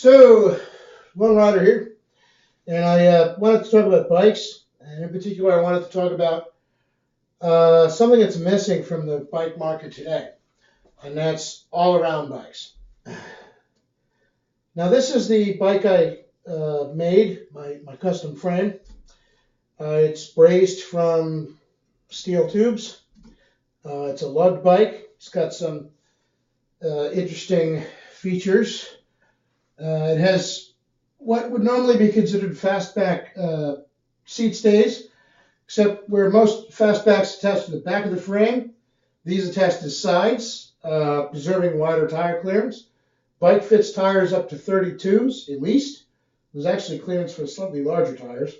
So, Lone Rider here, and I wanted to talk about bikes, and in particular, I wanted to talk about something that's missing from the bike market today, and that's all-around bikes. Now, this is the bike I made, my custom frame. It's brazed from steel tubes. It's a lugged bike. It's got some interesting features. It has what would normally be considered fastback seat stays, except where most fastbacks attach to the back of the frame, these attach to the sides, preserving wider tire clearance. Bike fits tires up to 32s at least. There's actually clearance for slightly larger tires.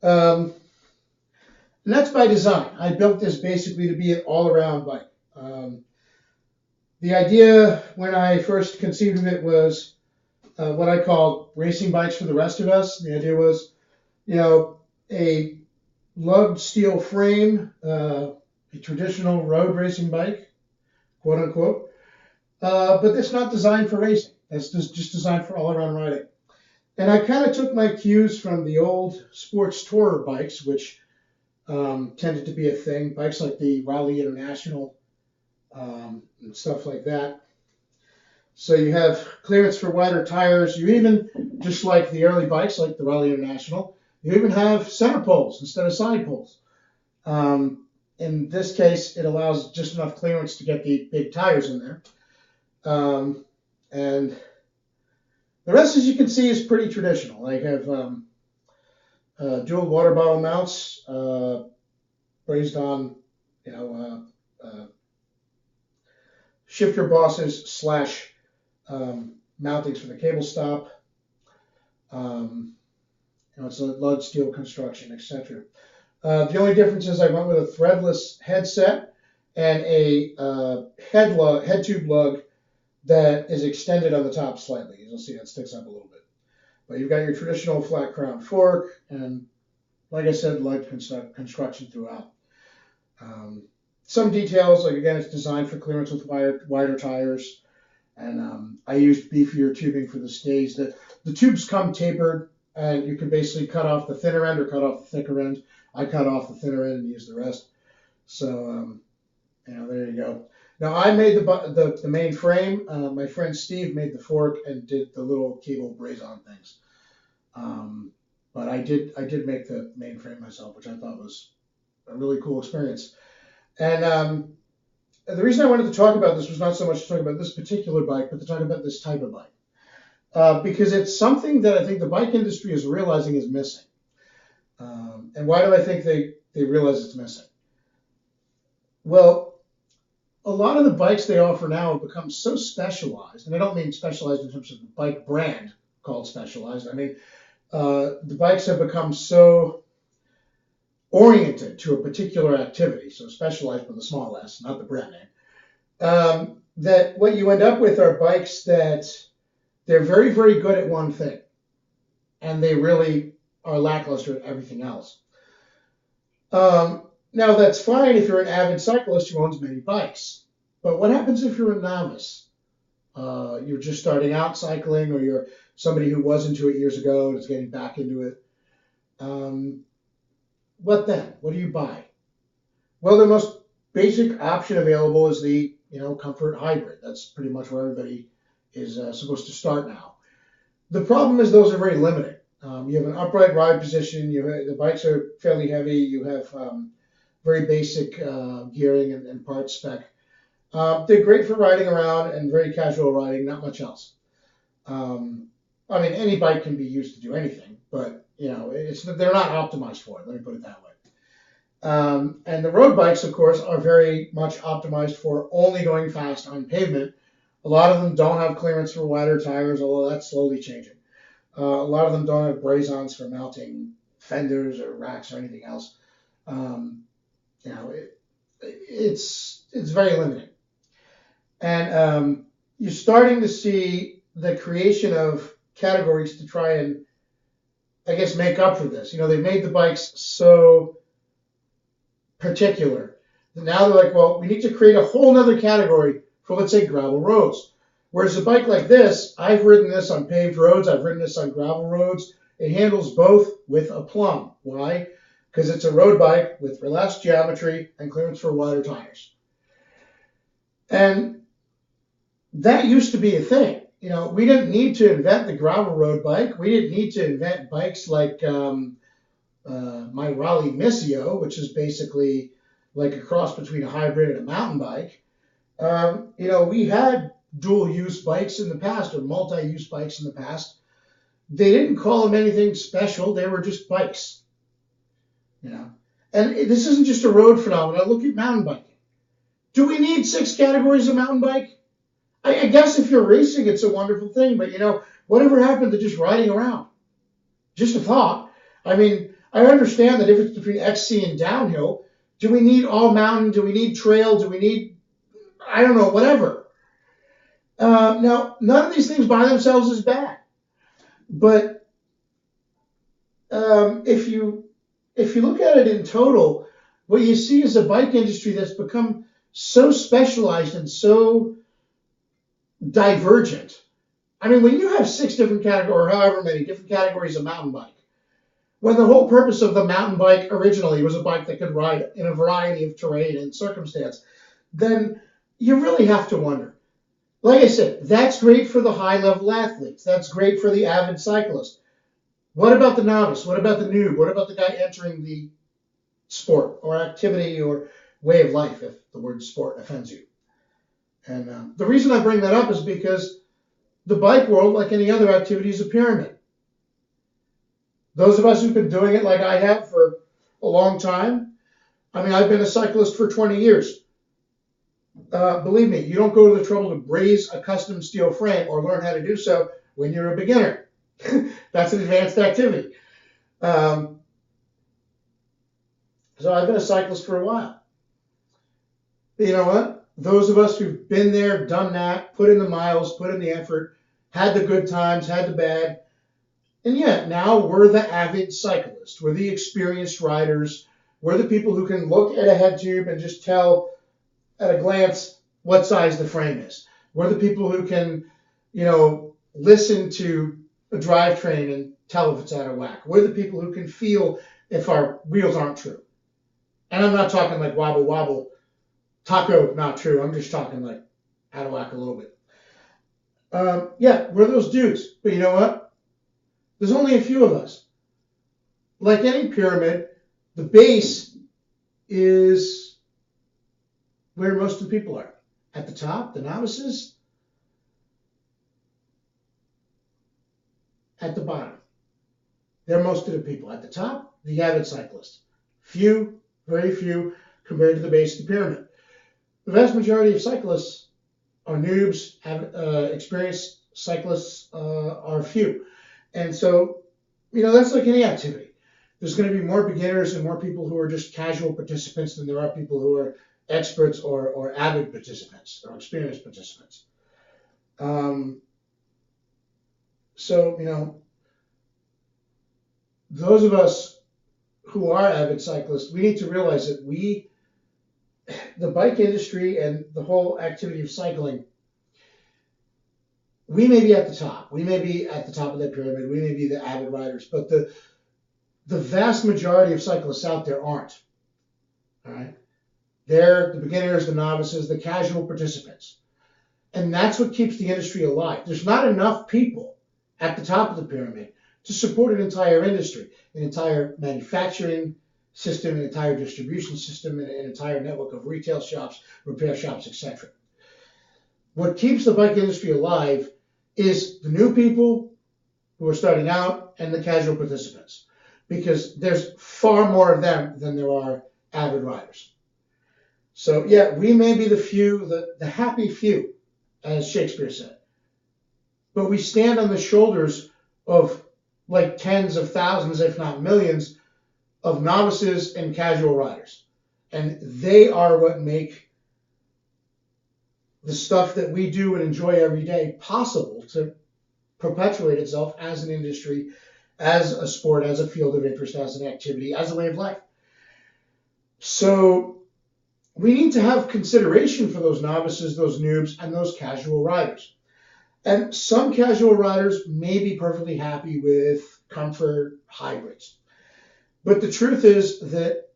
And that's by design. I built this basically to be an all-around bike. The idea when I first conceived of it was what I call racing bikes for the rest of us. The idea was, a lugged steel frame, a traditional road racing bike, quote unquote, but it's not designed for racing. It's just designed for all-around riding. And I kind of took my cues from the old sports tourer bikes, which tended to be a thing, bikes like the Raleigh International and stuff like that. So you have clearance for wider tires. You even, just like the early bikes, like the Raleigh International, you even have center poles instead of side poles. In this case, it allows just enough clearance to get the big tires in there. And the rest, as you can see, is pretty traditional. I have dual water bottle mounts raised on, shifter bosses slash mountings for the cable stop. It's a lugged steel construction, etc. The only difference is I went with a threadless headset and a head tube lug that is extended on the top slightly. You'll see that sticks up a little bit. But you've got your traditional flat crown fork and, like I said, lugged construction throughout. Some details, like again, it's designed for clearance with wider tires. And I used beefier tubing for the stays. The tubes come tapered, and you can basically cut off the thinner end or cut off the thicker end. I cut off the thinner end and used the rest. So, there you go. Now, I made the main frame. My friend Steve made the fork and did the little cable braze-on things. But I did make the main frame myself, which I thought was a really cool experience. And the reason I wanted to talk about this was not so much to talk about this particular bike, but to talk about this type of bike. Because it's something that I think the bike industry is realizing is missing. And why do I think they realize it's missing? Well, a lot of the bikes they offer now have become so specialized, and I don't mean specialized in terms of the bike brand called Specialized. I mean, the bikes have become so oriented to a particular activity, so Specialized with a small s, not the brand name, that what you end up with are bikes that they're very, very good at one thing, and they really are lackluster at everything else. Now, that's fine if you're an avid cyclist who owns many bikes. But what happens if you're a novice? You're just starting out cycling, or you're somebody who was into it years ago and is getting back into it. What then? What do you buy? Well, the most basic option available is the Comfort Hybrid. That's pretty much where everybody is supposed to start now. The problem is those are very limiting. You have an upright ride position. The bikes are fairly heavy. You have very basic gearing and part spec. They're great for riding around and very casual riding, not much else. Any bike can be used to do anything, but they're not optimized for it. Let me put it that way. And the road bikes, of course, are very much optimized for only going fast on pavement. A lot of them don't have clearance for wider tires, although that's slowly changing. A lot of them don't have braze-ons for mounting fenders or racks or anything else. It's very limiting. And you're starting to see the creation of categories to try and, I guess, make up for this. They've made the bikes so particular that now they're like, well, we need to create a whole other category for, let's say, gravel roads. Whereas a bike like this, I've ridden this on paved roads, I've ridden this on gravel roads. It handles both with aplomb. Why? Because it's a road bike with relaxed geometry and clearance for wider tires. And that used to be a thing. You know, we didn't need to invent the gravel road bike. We didn't need to invent bikes like my Raleigh Missio, which is basically like a cross between a hybrid and a mountain bike. You know, we had dual-use bikes in the past, or multi-use bikes in the past. They didn't call them anything special. They were just bikes. You know, and this isn't just a road phenomenon. Look at mountain biking. Do we need 6 categories of mountain bike? I guess if you're racing, it's a wonderful thing. But, you know, whatever happened to just riding around? Just a thought. I mean, I understand the difference between XC and downhill. Do we need all mountain? Do we need trail? Do we need, I don't know, whatever. Now, none of these things by themselves is bad. But if you look at it in total, what you see is a bike industry that's become so specialized and so divergent. I mean, when you have 6 different categories, or however many different categories of mountain bike, when the whole purpose of the mountain bike originally was a bike that could ride in a variety of terrain and circumstance, then you really have to wonder. Like I said, that's great for the high-level athletes. That's great for the avid cyclist. What about the novice? What about the noob? What about the guy entering the sport or activity or way of life, if the word sport offends you? And the reason I bring that up is because the bike world, like any other activity, is a pyramid. Those of us who've been doing it like I have for a long time, I mean, I've been a cyclist for 20 years. Believe me, you don't go to the trouble to braze a custom steel frame or learn how to do so when you're a beginner. That's an advanced activity. So I've been a cyclist for a while. But you know what? Those of us who've been there, done that, put in the miles, put in the effort, had the good times, had the bad, and yet now we're the avid cyclists. We're the experienced riders. We're the people who can look at a head tube and just tell at a glance what size the frame is. We're the people who can, you know, listen to a drivetrain and tell if it's out of whack. We're the people who can feel if our wheels aren't true. And I'm not talking like wobble wobble, taco, not true. I'm just talking like out of whack a little bit. Yeah, we're those dudes. But you know what? There's only a few of us. Like any pyramid, the base is where most of the people are. At the top, the novices. At the bottom, they're most of the people. At the top, the avid cyclists. Few, very few, compared to the base of the pyramid. The vast majority of cyclists are noobs, experienced cyclists are few. And so, you know, that's like any activity. There's going to be more beginners and more people who are just casual participants than there are people who are experts or avid participants or experienced participants. So, you know, those of us who are avid cyclists, we need to realize that the bike industry and the whole activity of cycling, we may be at the top. We may be at the top of that pyramid. We may be the avid riders, but the vast majority of cyclists out there aren't. All right? They're the beginners, the novices, the casual participants. And that's what keeps the industry alive. There's not enough people at the top of the pyramid to support an entire industry, an entire manufacturing system, an entire distribution system, and an entire network of retail shops, repair shops, etc. What keeps the bike industry alive is the new people who are starting out and the casual participants, because there's far more of them than there are avid riders. So yeah, we may be the few, the happy few, as Shakespeare said. But we stand on the shoulders of like tens of thousands, if not millions, of novices and casual riders. And they are what make the stuff that we do and enjoy every day possible to perpetuate itself as an industry, as a sport, as a field of interest, as an activity, as a way of life. So we need to have consideration for those novices, those noobs, and those casual riders. And some casual riders may be perfectly happy with comfort hybrids. But the truth is that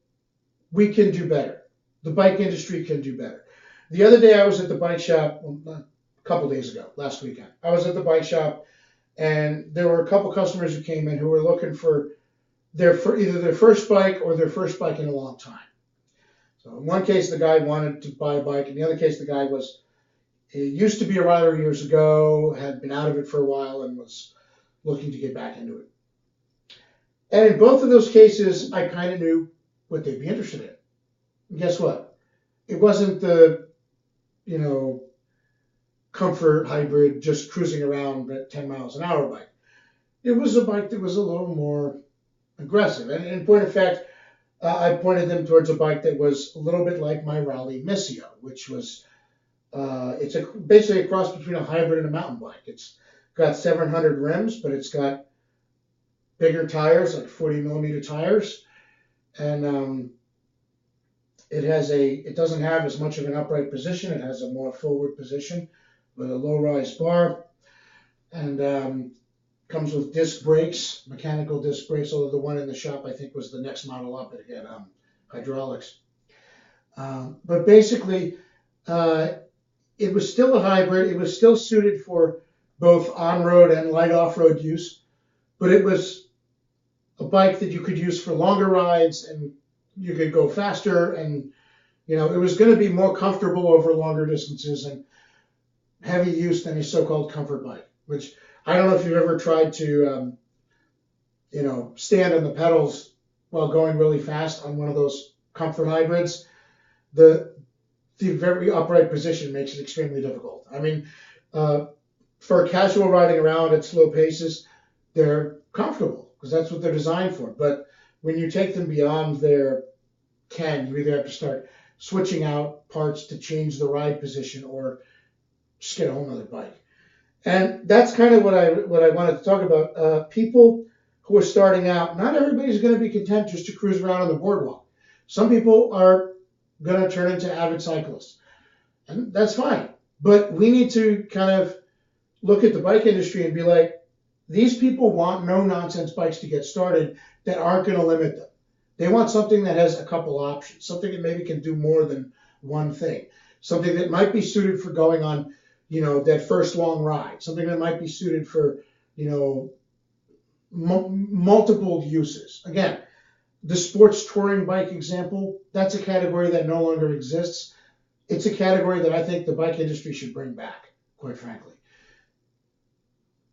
we can do better. The bike industry can do better. The other day I was at the bike shop, a couple days ago, last weekend. I was at the bike shop and there were a couple customers who came in who were looking for either their first bike or their first bike in a long time. So in one case, the guy wanted to buy a bike. In the other case, the guy he used to be a rider years ago, had been out of it for a while, and was looking to get back into it. And in both of those cases, I kind of knew what they'd be interested in. And guess what? It wasn't the, comfort hybrid, just cruising around at 10 miles an hour bike. It was a bike that was a little more aggressive. And in point of fact, I pointed them towards a bike that was a little bit like my Raleigh Missio, which was, it's basically a cross between a hybrid and a mountain bike. It's got 700 rims, but it's got bigger tires, like 40 millimeter tires. And it doesn't have as much of an upright position. It has a more forward position with a low rise bar. And comes with disc brakes, mechanical disc brakes, although the one in the shop I think was the next model up. It had hydraulics. But basically, it was still a hybrid. It was still suited for both on-road and light off-road use, but it was a bike that you could use for longer rides and you could go faster, and it was going to be more comfortable over longer distances and heavy use than a so-called comfort bike, which I don't know if you've ever tried to, stand on the pedals while going really fast on one of those comfort hybrids. The very upright position makes it extremely difficult. I mean, for casual riding around at slow paces, they're comfortable because that's what they're designed for. But when you take them beyond their ken, you either have to start switching out parts to change the ride position or just get a whole nother bike. And that's kind of what I wanted to talk about. People who are starting out, not everybody's going to be content just to cruise around on the boardwalk. Some people are going to turn into avid cyclists, and that's fine. But we need to kind of look at the bike industry and be like, these people want no-nonsense bikes to get started that aren't going to limit them. They want something that has a couple options, something that maybe can do more than one thing, something that might be suited for going on that first long ride, something that might be suited for, multiple uses. Again, the sports touring bike example, that's a category that no longer exists. It's a category that I think the bike industry should bring back, quite frankly.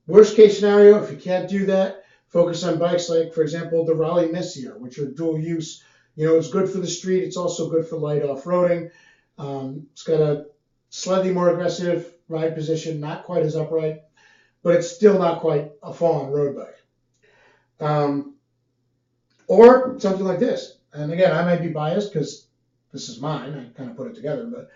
Worst case scenario, if you can't do that, focus on bikes like, for example, the Raleigh Missio, which are dual use. It's good for the street. It's also good for light off-roading. It's got a slightly more aggressive ride position, not quite as upright, but it's still not quite a full-on road bike. Or something like this. And again, I might be biased because this is mine. I kind of put it together, but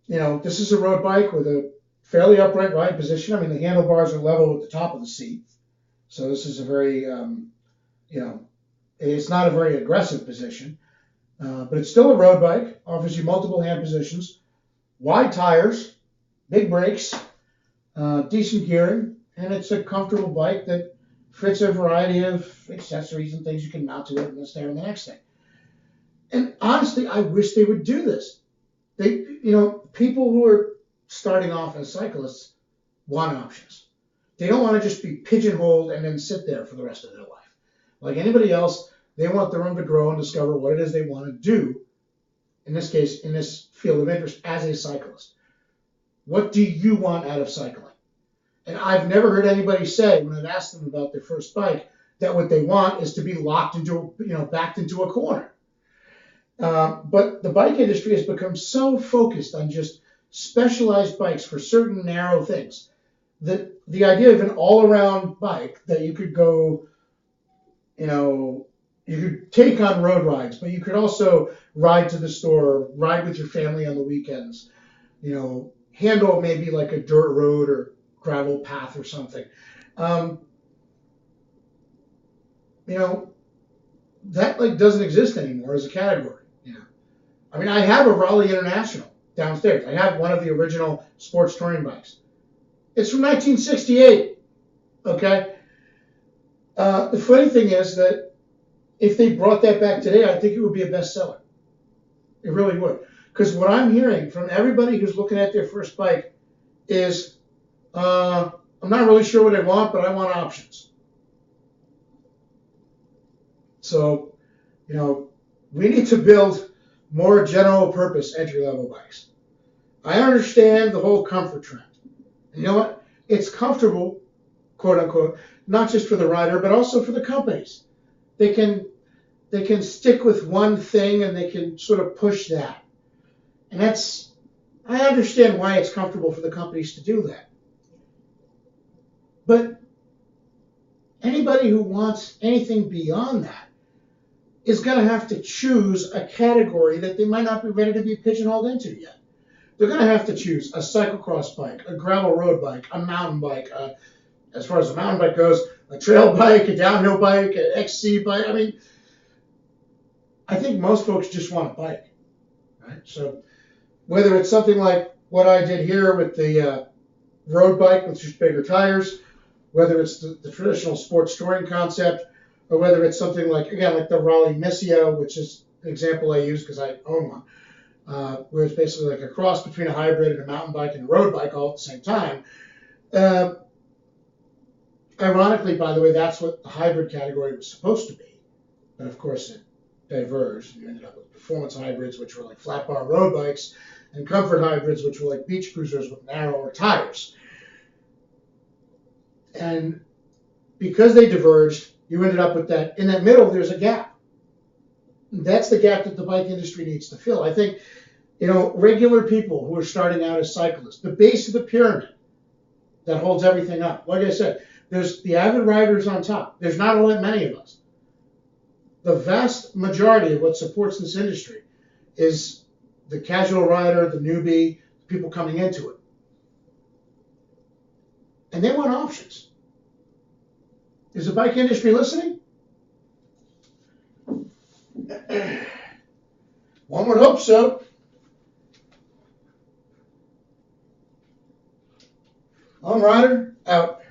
this is a road bike with a fairly upright ride position. I mean, the handlebars are level with the top of the seat, so this is a very, it's not a very aggressive position, but it's still a road bike. Offers you multiple hand positions, wide tires, big brakes, decent gearing, and it's a comfortable bike that fits a variety of accessories and things you can mount to it, and this, there, and the next thing. And honestly, I wish they would do this. People who are starting off as cyclists want options. They don't want to just be pigeonholed and then sit there for the rest of their life. Like anybody else, they want the room to grow and discover what it is they want to do, in this case, in this field of interest as a cyclist. What do you want out of cycling? And I've never heard anybody say, when I've asked them about their first bike, that what they want is to be locked into, backed into a corner. But the bike industry has become so focused on just specialized bikes for certain narrow things that the idea of an all-around bike that you could go, you could take on road rides, but you could also ride to the store, ride with your family on the weekends, handle maybe like a dirt road or gravel path or something. That doesn't exist anymore as a category. I mean, I have a Raleigh International. downstairs. I have one of the original sports touring bikes. It's from 1968. Okay. The funny thing is that if they brought that back today, I think it would be a bestseller. It really would. Because what I'm hearing from everybody who's looking at their first bike is, I'm not really sure what I want, but I want options. So, we need to build more general purpose entry level bikes. I understand the whole comfort trend. And you know what? It's comfortable, quote unquote, not just for the rider, but also for the companies. They can stick with one thing and they can sort of push that. And I understand why it's comfortable for the companies to do that. But anybody who wants anything beyond that is going to have to choose a category that they might not be ready to be pigeonholed into yet. They're going to have to choose a cyclocross bike, a gravel road bike, a mountain bike, as far as the mountain bike goes, a trail bike, a downhill bike, an XC bike. I mean, I think most folks just want a bike, right? So whether it's something like what I did here with the road bike with just bigger tires, whether it's the traditional sports touring concept, or whether it's something like, again, like the Raleigh Missio, which is an example I use because I own one, where it's basically like a cross between a hybrid and a mountain bike and a road bike all at the same time. Ironically, by the way, that's what the hybrid category was supposed to be. But of course, it diverged. You ended up with performance hybrids, which were like flat bar road bikes, and comfort hybrids, which were like beach cruisers with narrower tires. And because they diverged, you ended up with that. In that middle, there's a gap. That's the gap that the bike industry needs to fill. I think, regular people who are starting out as cyclists, the base of the pyramid that holds everything up. Like I said, there's the avid riders on top. There's not all that many of us. The vast majority of what supports this industry is the casual rider, the newbie, people coming into it. And they want options. Is the bike industry listening? One would hope so. On rider, out.